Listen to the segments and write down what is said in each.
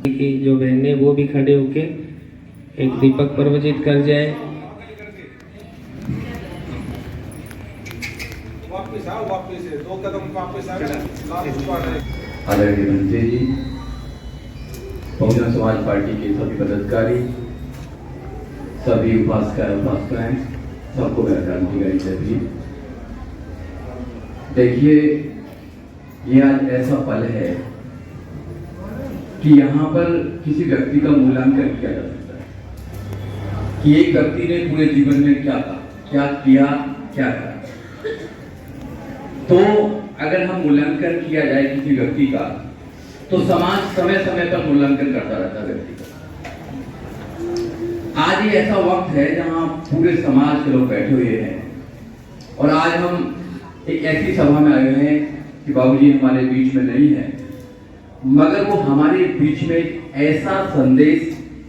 की जो बहनें वो भी खड़े होके एक दीपक प्रज्वलित कर जाए। आदरणीय मंत्री जी, बहुजन समाज पार्टी के सभी पदाधिकारी, सभी उपासकाएं, सबको मेरा क्रांति का जय भीम। देखिए, ये आज ऐसा पल है कि यहाँ पर किसी व्यक्ति का मूल्यांकन किया जा सकता है कि एक व्यक्ति ने पूरे जीवन में क्या कहा, क्या किया, क्या करा। तो अगर हम मूल्यांकन किया जाए किसी व्यक्ति का, तो समाज समय समय पर मूल्यांकन करता रहता है व्यक्ति का। आज ये ऐसा वक्त है जहां पूरे समाज के लोग बैठे हुए हैं और आज हम एक ऐसी सभा में आए हुए हैं कि बाबूजी हमारे बीच में नहीं है, मगर वो हमारे बीच में एक ऐसा संदेश,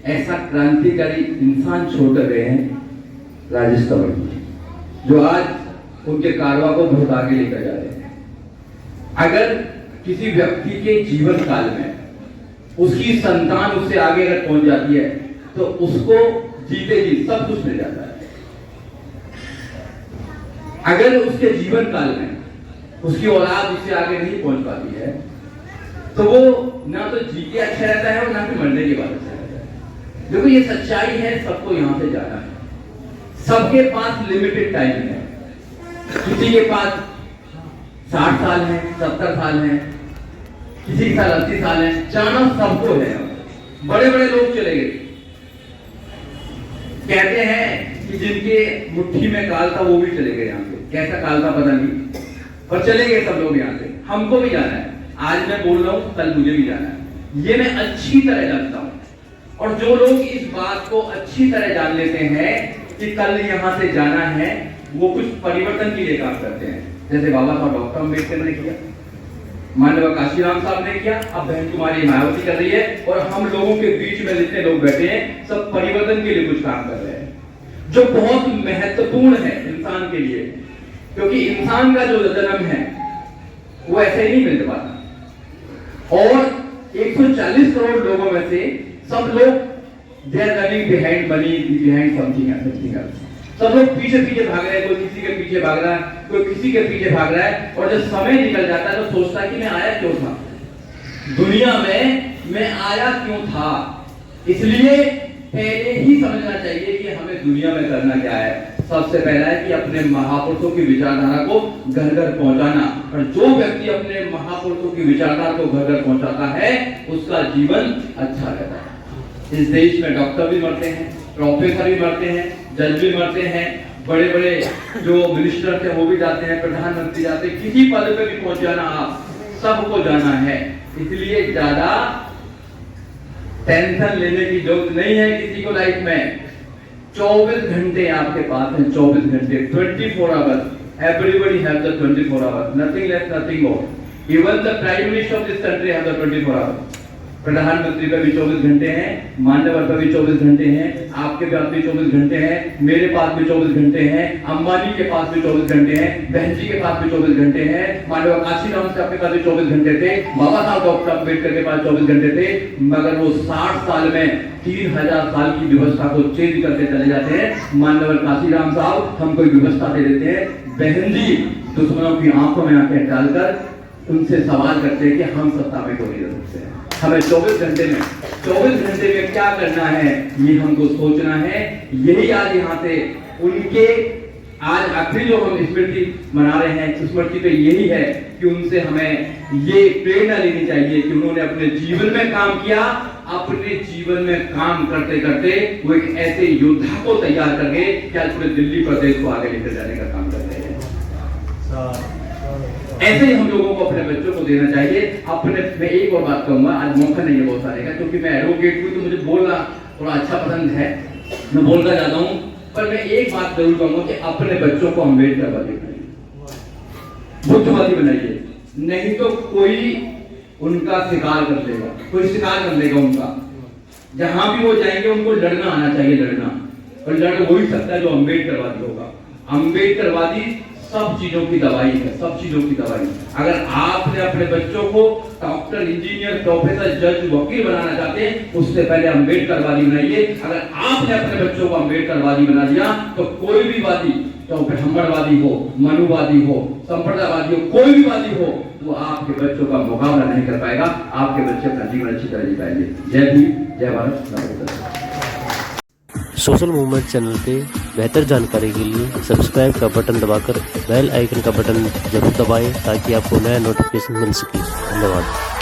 ऐसा क्रांतिकारी इंसान छोड़ गए हैं, राजेश कंवर जी, जो आज उनके कारवा को बहुत आगे लेकर जा रहे हैं। अगर किसी व्यक्ति के जीवन काल में उसकी संतान उससे आगे अगर पहुंच जाती है तो उसको जीते जी सब कुछ मिल जाता है। अगर उसके जीवन काल में उसकी औलाद उससे आगे नहीं पहुंच पाती है तो वो ना तो जी के अच्छा रहता है और ना फिर मरने के बाद अच्छा रहता है। देखो, ये सच्चाई है, सबको यहां से जाना है। सबके पास लिमिटेड टाइम है। किसी के पास 60 साल है, 70 साल है, किसी के साथ 80 साल है, जाना सबको है। बड़े बड़े लोग चले गए, कहते हैं कि जिनके मुट्ठी में काल था वो भी चले गए यहाँ से। कैसा काल था पता नहीं, पर चले गए सब लोग यहाँ से। हमको भी जाना है। आज मैं बोल रहा हूँ, कल मुझे भी जाना है। ये मैं अच्छी तरह जानता हूँ। और जो लोग इस बात को अच्छी तरह जान लेते हैं कि कल यहाँ से जाना है, वो कुछ परिवर्तन के लिए काम करते हैं। जैसे बाबा साहब डॉक्टर अम्बेडकर ने किया, माननीय काशीराम साहब ने किया, अब बहन कुमारी मायावती कर रही है, और हम लोगों के बीच में जितने लोग बैठे हैं सब परिवर्तन के लिए कुछ काम कर रहे हैं, जो बहुत महत्वपूर्ण है इंसान के लिए। क्योंकि इंसान का जो जन्म है वो ऐसे ही नहीं मिल पाता। और 140 करोड़ लोगों में से सब लोग they are running behind money, behind something else. सब लोग पीछे पीछे भाग रहे हैं, कोई किसी के पीछे भाग रहा है, कोई किसी के पीछे भाग रहा है। और जब समय निकल जाता है तो सोचता है कि मैं आया क्यों था दुनिया में, मैं आया क्यों था। इसलिए पहले ही समझना चाहिए कि हमें दुनिया में करना क्या है। सबसे पहला है कि अपने महापुरुषों की विचारधारा को घर घर पहुंचाना। और जो व्यक्ति अपने महापुरुषों की विचारधारा को घर घर पहुंचाता है उसका जीवन अच्छा रहता है। इस देश में डॉक्टर भी मरते हैं, प्रोफेसर भी मरते हैं, जज भी मरते हैं, बड़े बड़े जो मिनिस्टर थे वो भी जाते हैं, प्रधानमंत्री जाते हैं। किसी पद पे भी पहुंच जाना, आप सबको जाना है। इसलिए ज्यादा टेंशन लेने की जरूरत नहीं है किसी को लाइफ में। 24 घंटे आपके पास हैं, 24 घंटे, 24 hours. Everybody have the 24 hours, nothing less, nothing more. Even the prime minister of this country have the 24 hours. प्रधानमंत्री पे भी 24 घंटे हैं, मान्यवर पे भी 24 घंटे हैं, आपके पास भी 24 घंटे हैं, मेरे पास भी 24 घंटे हैं, अंबानी के पास भी 24 घंटे हैं, बहन जी के पास भी 24 घंटे हैं, मान्यवर काशीराम साहब के पास भी 24 घंटे थे, बाबा साहब डॉक्टर अम्बेडकर के पास 24 घंटे थे। मगर वो 60 साल में 3000 साल की व्यवस्था को चेंज करते चले जाते हैं। मान्यवर काशीराम साहब हमको व्यवस्था दे देते हैं। बहन जी दुश्मनों की आंखों में आंखें डालकर उनसे सवाल करते हैं कि हम सत्ता में क्यों नहीं रह सकते हैं। हमें 24 घंटे में क्या करना है ये हमको सोचना है। यही आज यहाँ से उनके आज आखिरी जो हम स्मृति मना रहे हैं, स्मृति पे यही है कि उनसे हमें ये प्रेरणा लेनी चाहिए कि उन्होंने अपने जीवन में काम किया। अपने जीवन में काम करते करते वो एक ऐसे योद्धा को तैयार कर गए कि आज पूरे दिल्ली प्रदेश को आगे लेकर जाने का काम कर रहे हैं। ऐसे ही हम लोगों को अपने बच्चों को देना चाहिए। अपने मैं एक और बात कहूंगा, आज मौका नहीं है बहुत सारे का, क्योंकि मैं एडवोकेट हूं तो मुझे बोलना थोड़ा अच्छा पसंद है, मैं बोलना चाहता हूं। पर मैं एक बात जरूर कहूंगा कि अपने बच्चों को अम्बेडकरवादी बनाइए, बुद्धवादी बनाइए, नहीं तो कोई उनका शिकार कर लेगा, कोई शिकार कर लेगा उनका। जहां भी वो जाएंगे उनको लड़ना आना चाहिए, लड़ना। और लड़ वही सकता है जो अम्बेडकरवादी होगा। अम्बेडकरवादी सब चीजों की दवाई है, सब चीजों की दवाई। अगर आपने अपने बच्चों को डॉक्टर, इंजीनियर, प्रोफेसर, जज, वकील बनाना चाहते हैं, उससे पहले अम्बेडकरवादी बनाइए। अगर आपने अपने बच्चों को अम्बेडकरवादी बना दिया तो कोई भी वादी, तो ब्राह्मणवादी हो, मनुवादी हो, संप्रदायवादी हो, कोई भी वादी हो, वो आपके बच्चों का मुकाबला नहीं कर पाएगा। आपके बच्चे अपना जीवन अच्छी तरह जी पाएंगे। जय भीम, जय भारत, नमस्कार। सोशल मूवमेंट चैनल पे बेहतर जानकारी के लिए सब्सक्राइब का बटन दबाकर बेल आइकन का बटन जरूर दबाएं ताकि आपको नया नोटिफिकेशन मिल सके। धन्यवाद।